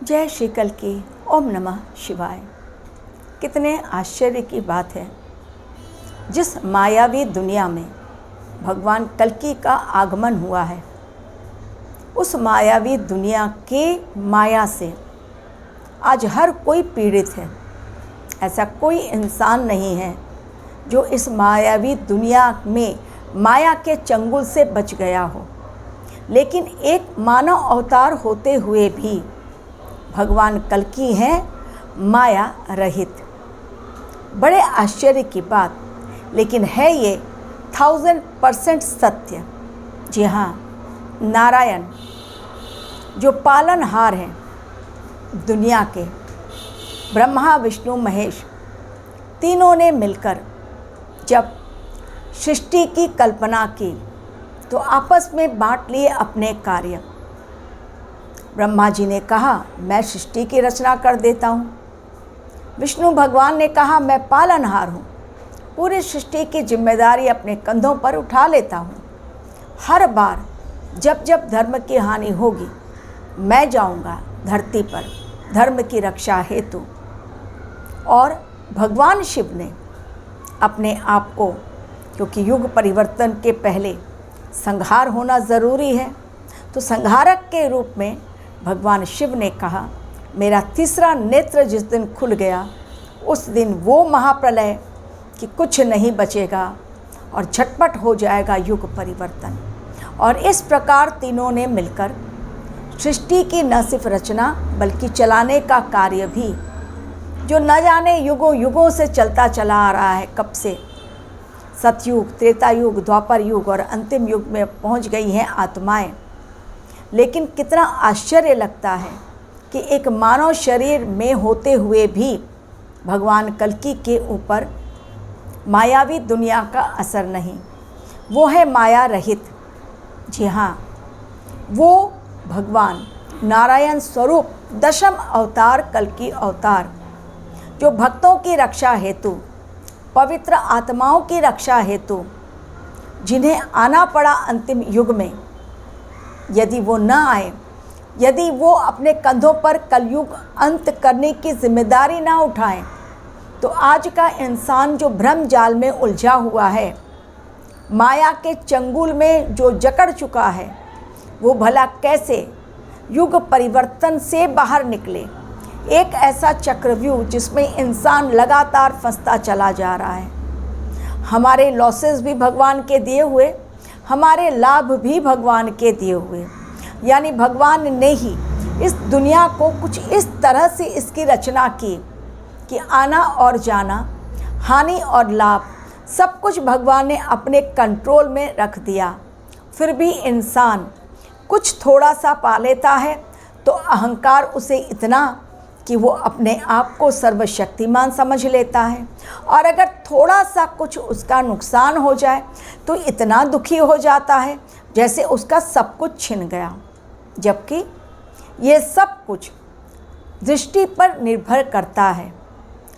जय श्री कल की। ओम नमः शिवाय। कितने आश्चर्य की बात है, जिस मायावी दुनिया में भगवान कल्कि का आगमन हुआ है, उस मायावी दुनिया के माया से आज हर कोई पीड़ित है। ऐसा कोई इंसान नहीं है जो इस मायावी दुनिया में माया के चंगुल से बच गया हो। लेकिन एक मानव अवतार होते हुए भी भगवान कल्कि हैं माया रहित। बड़े आश्चर्य की बात, लेकिन है ये 1000% सत्य। जी हाँ, नारायण जो पालनहार हैं दुनिया के, ब्रह्मा विष्णु महेश तीनों ने मिलकर जब सृष्टि की कल्पना की तो आपस में बांट लिए अपने कार्य। ब्रह्मा जी ने कहा मैं सृष्टि की रचना कर देता हूँ। विष्णु भगवान ने कहा मैं पालनहार हूँ, पूरी सृष्टि की जिम्मेदारी अपने कंधों पर उठा लेता हूँ। हर बार जब जब धर्म की हानि होगी मैं जाऊँगा धरती पर धर्म की रक्षा हेतु। और भगवान शिव ने अपने आप को, क्योंकि युग परिवर्तन के पहले संहार होना ज़रूरी है, तो संहारक के रूप में भगवान शिव ने कहा मेरा तीसरा नेत्र जिस दिन खुल गया उस दिन वो महाप्रलय कि कुछ नहीं बचेगा और झटपट हो जाएगा युग परिवर्तन। और इस प्रकार तीनों ने मिलकर सृष्टि की न सिर्फ रचना बल्कि चलाने का कार्य भी, जो न जाने युगों युगों से चलता चला आ रहा है, कब से सतयुग, त्रेता युग, द्वापर युग और अंतिम युग में पहुंच गई हैं आत्माएं। लेकिन कितना आश्चर्य लगता है कि एक मानव शरीर में होते हुए भी भगवान कल्कि के ऊपर मायावी दुनिया का असर नहीं। वो है माया रहित। जी हाँ, वो भगवान नारायण स्वरूप दशम अवतार कल्कि अवतार, जो भक्तों की रक्षा हेतु, पवित्र आत्माओं की रक्षा हेतु जिन्हें आना पड़ा अंतिम युग में, यदि वो न आए, यदि वो अपने कंधों पर कलयुग अंत करने की जिम्मेदारी ना उठाएं, तो आज का इंसान जो भ्रम जाल में उलझा हुआ है, माया के चंगुल में जो जकड़ चुका है, वो भला कैसे युग परिवर्तन से बाहर निकले। एक ऐसा चक्रव्यूह जिसमें इंसान लगातार फंसता चला जा रहा है। हमारे लॉसेस भी भगवान के दिए हुए, हमारे लाभ भी भगवान के दिए हुए। यानी भगवान ने ही इस दुनिया को कुछ इस तरह से इसकी रचना की कि आना और जाना, हानि और लाभ, सब कुछ भगवान ने अपने कंट्रोल में रख दिया। फिर भी इंसान कुछ थोड़ा सा पा लेता है तो अहंकार उसे इतना कि वो अपने आप को सर्वशक्तिमान समझ लेता है, और अगर थोड़ा सा कुछ उसका नुकसान हो जाए तो इतना दुखी हो जाता है जैसे उसका सब कुछ छिन गया। जबकि ये सब कुछ दृष्टि पर निर्भर करता है।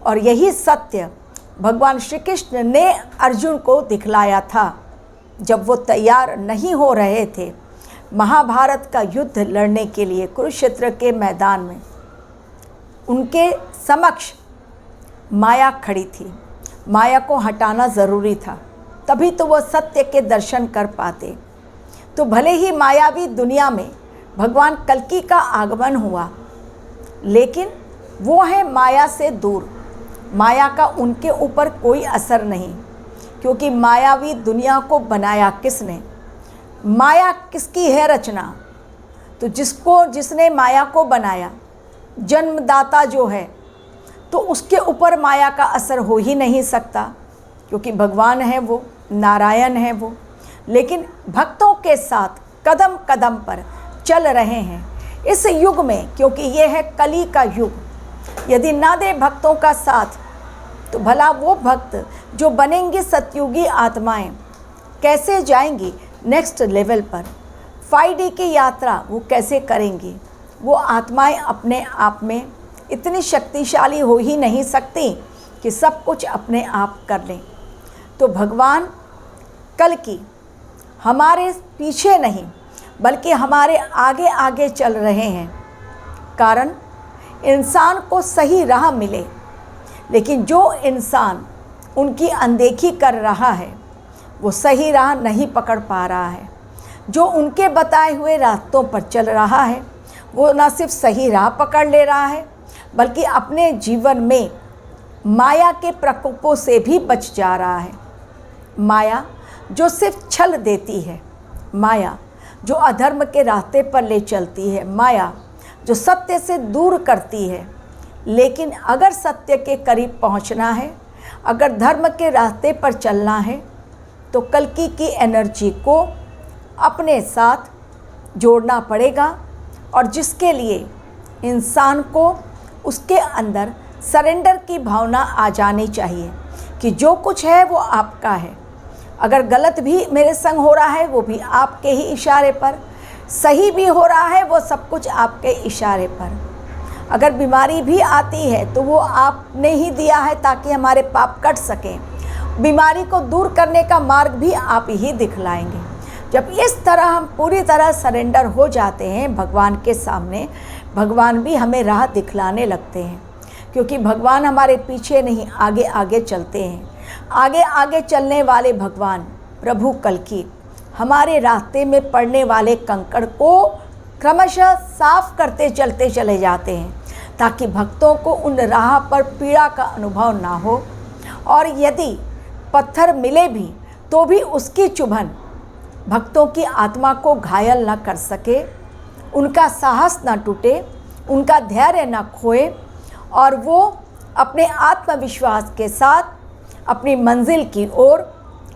और यही सत्य भगवान श्री कृष्ण ने अर्जुन को दिखलाया था जब वो तैयार नहीं हो रहे थे महाभारत का युद्ध लड़ने के लिए। कुरुक्षेत्र के मैदान में उनके समक्ष माया खड़ी थी, माया को हटाना ज़रूरी था, तभी तो वो सत्य के दर्शन कर पाते। तो भले ही मायावी दुनिया में भगवान कल्कि का आगमन हुआ, लेकिन वो है माया से दूर। माया का उनके ऊपर कोई असर नहीं, क्योंकि मायावी दुनिया को बनाया किसने? माया किसकी है रचना? तो जिसने माया को बनाया, जन्मदाता जो है, तो उसके ऊपर माया का असर हो ही नहीं सकता, क्योंकि भगवान है वो, नारायण है वो। लेकिन भक्तों के साथ कदम कदम पर चल रहे हैं इस युग में, क्योंकि ये है कली का युग। यदि ना दे भक्तों का साथ तो भला वो भक्त जो बनेंगे सतयुगी आत्माएं कैसे जाएंगी नेक्स्ट लेवल पर? 5D की यात्रा वो कैसे करेंगी? वो आत्माएं अपने आप में इतनी शक्तिशाली हो ही नहीं सकती कि सब कुछ अपने आप कर लें। तो भगवान कल्कि हमारे पीछे नहीं बल्कि हमारे आगे आगे चल रहे हैं। कारण इंसान को सही राह मिले, लेकिन जो इंसान उनकी अनदेखी कर रहा है वो सही राह नहीं पकड़ पा रहा है। जो उनके बताए हुए रास्तों पर चल रहा है वो न सिर्फ सही राह पकड़ ले रहा है बल्कि अपने जीवन में माया के प्रकोपों से भी बच जा रहा है। माया जो सिर्फ छल देती है, माया जो अधर्म के रास्ते पर ले चलती है, माया जो सत्य से दूर करती है। लेकिन अगर सत्य के करीब पहुंचना है, अगर धर्म के रास्ते पर चलना है तो कल्कि की एनर्जी को अपने साथ जोड़ना पड़ेगा, और जिसके लिए इंसान को उसके अंदर सरेंडर की भावना आ जानी चाहिए कि जो कुछ है वो आपका है। अगर गलत भी मेरे संग हो रहा है वो भी आपके ही इशारे पर, सही भी हो रहा है वो सब कुछ आपके इशारे पर। अगर बीमारी भी आती है तो वो आपने ही दिया है ताकि हमारे पाप कट सकें। बीमारी को दूर करने का मार्ग भी आप ही दिखलाएंगे। जब इस तरह हम पूरी तरह सरेंडर हो जाते हैं भगवान के सामने, भगवान भी हमें राह दिखलाने लगते हैं, क्योंकि भगवान हमारे पीछे नहीं आगे आगे चलते हैं। आगे आगे चलने वाले भगवान प्रभु कल्कि हमारे रास्ते में पड़ने वाले कंकड़ को क्रमशः साफ करते चलते चले जाते हैं, ताकि भक्तों को उन राह पर पीड़ा का अनुभव ना हो। और यदि पत्थर मिले भी तो भी उसकी चुभन भक्तों की आत्मा को घायल न कर सके, उनका साहस न टूटे, उनका धैर्य न खोए, और वो अपने आत्मविश्वास के साथ अपनी मंजिल की ओर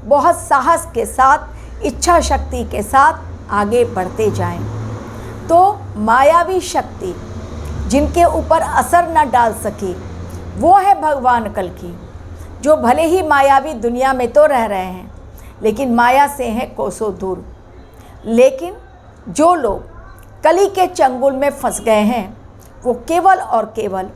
बहुत साहस के साथ, इच्छा शक्ति के साथ आगे बढ़ते जाएं। तो मायावी शक्ति जिनके ऊपर असर न डाल सकी वो है भगवान कल्कि, जो भले ही मायावी दुनिया में तो रह रहे हैं लेकिन माया से हैं कोसों दूर। लेकिन जो लोग कली के चंगुल में फंस गए हैं वो केवल और केवल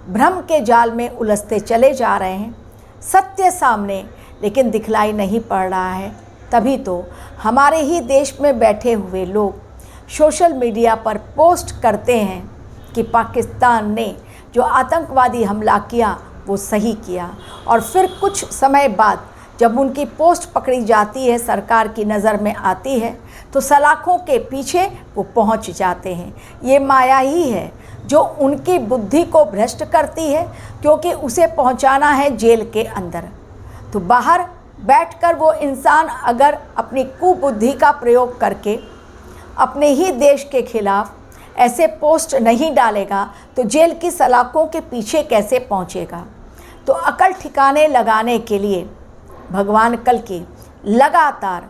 भ्रम के जाल में उलझते चले जा रहे हैं। सत्य सामने लेकिन दिखलाई नहीं पड़ रहा है। तभी तो हमारे ही देश में बैठे हुए लोग सोशल मीडिया पर पोस्ट करते हैं कि पाकिस्तान ने जो आतंकवादी हमला किया वो सही किया, और फिर कुछ समय बाद जब उनकी पोस्ट पकड़ी जाती है, सरकार की नज़र में आती है, तो सलाखों के पीछे वो पहुंच जाते हैं। ये माया ही है जो उनकी बुद्धि को भ्रष्ट करती है, क्योंकि उसे पहुंचाना है जेल के अंदर। तो बाहर बैठकर वो इंसान अगर अपनी कुबुद्धि का प्रयोग करके अपने ही देश के खिलाफ ऐसे पोस्ट नहीं डालेगा तो जेल की सलाखों के पीछे कैसे पहुंचेगा। तो अकल ठिकाने लगाने के लिए भगवान कल्कि लगातार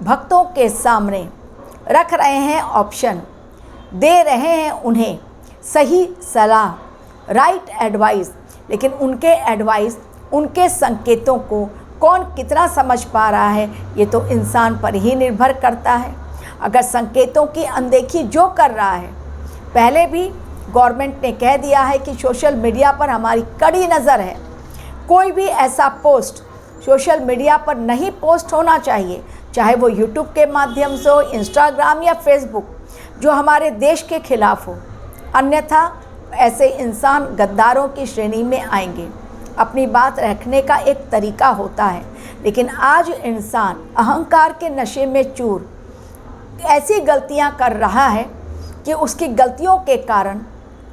भक्तों के सामने रख रहे हैं ऑप्शन, दे रहे हैं उन्हें सही सलाह, राइट एडवाइस। लेकिन उनके एडवाइस, उनके संकेतों को कौन कितना समझ पा रहा है ये तो इंसान पर ही निर्भर करता है। अगर संकेतों की अनदेखी जो कर रहा है, पहले भी गवर्नमेंट ने कह दिया है कि सोशल मीडिया पर हमारी कड़ी नज़र है, कोई भी ऐसा पोस्ट सोशल मीडिया पर नहीं पोस्ट होना चाहिए, चाहे वो यूट्यूब के माध्यम से हो, इंस्टाग्राम या फेसबुक, जो हमारे देश के खिलाफ हो। अन्यथा ऐसे इंसान गद्दारों की श्रेणी में आएंगे। अपनी बात रखने का एक तरीका होता है, लेकिन आज इंसान अहंकार के नशे में चूर ऐसी गलतियां कर रहा है कि उसकी गलतियों के कारण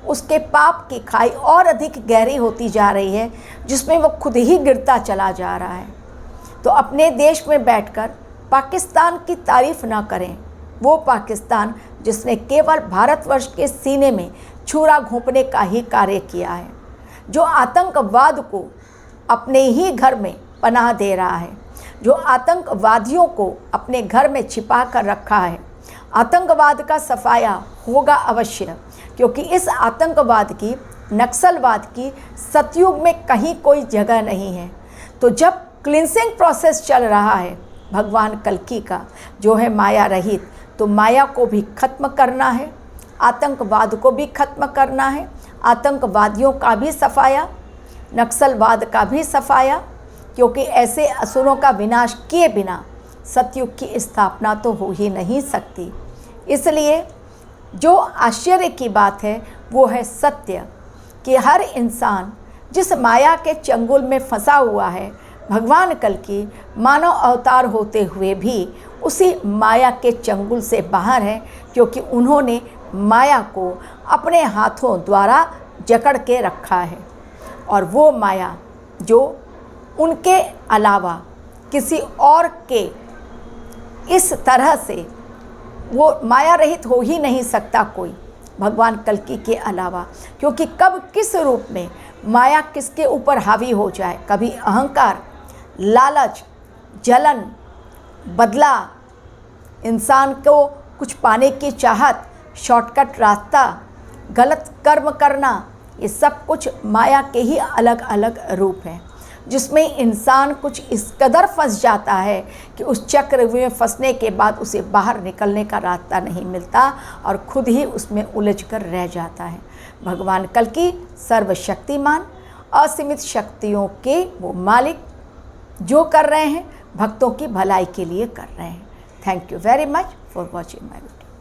उसके पाप की खाई और अधिक गहरी होती जा रही है, जिसमें वो खुद ही गिरता चला जा रहा है। तो अपने देश में बैठकर पाकिस्तान की तारीफ़ ना करें, वो पाकिस्तान जिसने केवल भारतवर्ष के सीने में छुरा घोंपने का ही कार्य किया है, जो आतंकवाद को अपने ही घर में पनाह दे रहा है, जो आतंकवादियों को अपने घर में छिपा कर रखा है। आतंकवाद का सफाया होगा अवश्य, क्योंकि इस आतंकवाद की, नक्सलवाद की सतयुग में कहीं कोई जगह नहीं है। तो जब क्लिनसिंग प्रोसेस चल रहा है भगवान कल्कि का, जो है माया रहित, तो माया को भी खत्म करना है, आतंकवाद को भी खत्म करना है, आतंकवादियों का भी सफाया, नक्सलवाद का भी सफाया, क्योंकि ऐसे असुरों का विनाश किए बिना सतयुग की स्थापना तो हो ही नहीं सकती। इसलिए जो आश्चर्य की बात है वो है सत्य कि हर इंसान जिस माया के चंगुल में फंसा हुआ है, भगवान कल्कि मानव अवतार होते हुए भी उसी माया के चंगुल से बाहर है, क्योंकि उन्होंने माया को अपने हाथों द्वारा जकड़ के रखा है। और वो माया जो उनके अलावा किसी और के इस तरह से वो माया रहित हो ही नहीं सकता कोई भगवान कल्कि के अलावा, क्योंकि कब किस रूप में माया किसके ऊपर हावी हो जाए, कभी अहंकार, लालच, जलन, बदला, इंसान को कुछ पाने की चाहत, शॉर्टकट रास्ता, गलत कर्म करना, ये सब कुछ माया के ही अलग अलग रूप हैं, जिसमें इंसान कुछ इस कदर फंस जाता है कि उस चक्र में फंसने के बाद उसे बाहर निकलने का रास्ता नहीं मिलता और खुद ही उसमें उलझ कर रह जाता है। भगवान कल्कि सर्वशक्तिमान, असीमित शक्तियों के वो मालिक, जो कर रहे हैं भक्तों की भलाई के लिए कर रहे हैं। Thank you very much for watching my video.